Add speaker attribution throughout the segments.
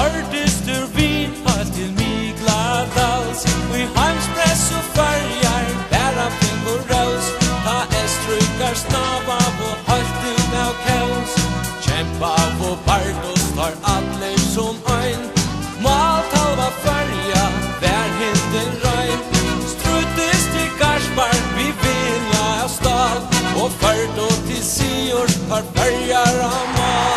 Speaker 1: hørtes du vin alt til Mikladals. Vi heimspress og färjar, bæra finger røs. Ta estrykar snabba og halt ut av kaos. Kjempa på Bardos tar atler som ein. Maltalva färja, vær hinden røyn. Struttes til Garsbar, vi vinja av stad. Og Bardo til Sior, tar färjar av mal.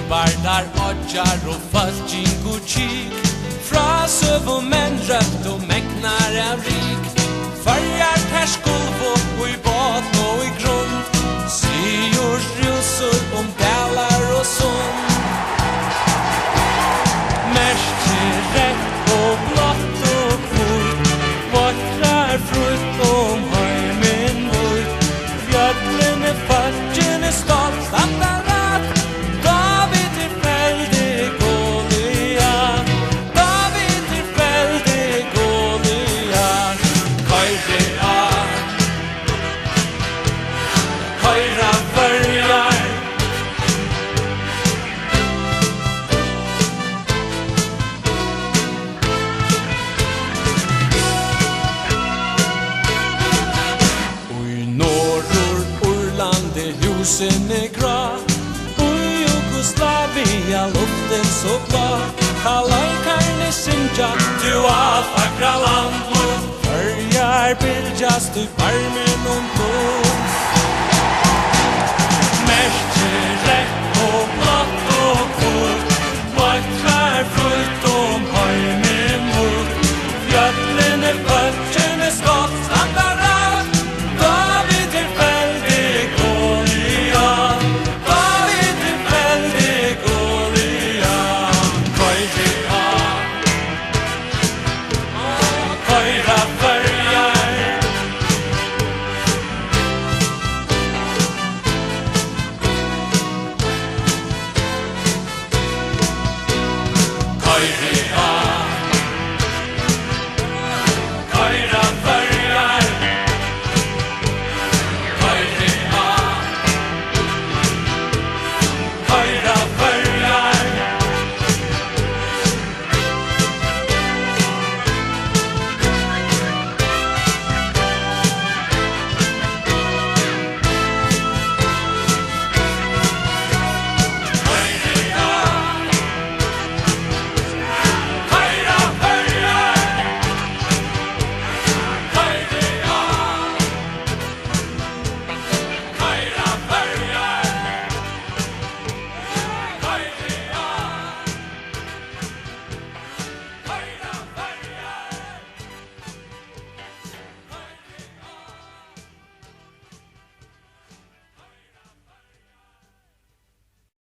Speaker 1: Bardar odjar og falking og kik. Fra søv og menn røpt og meknar av rik. Farjar perskulv og i båt og i grunn. Siors rusur dalar og sund. Merker rett og blått og kvult. Vatrar frutt heimen vårt. Fjallene falkene stolt standar. Husen grå, ui Jugoslavia, luften så blå. Kalaikarne synja, du alt vakra land. Førjar bildjas, du varmen blod. Merker rett og blått og kvult. Vatrar fullt heimen mot. Fjallene falkene skott, standar rett. David tilfeldig Goliat. David tilfeldig Goliat. Køyra färjar. Køyra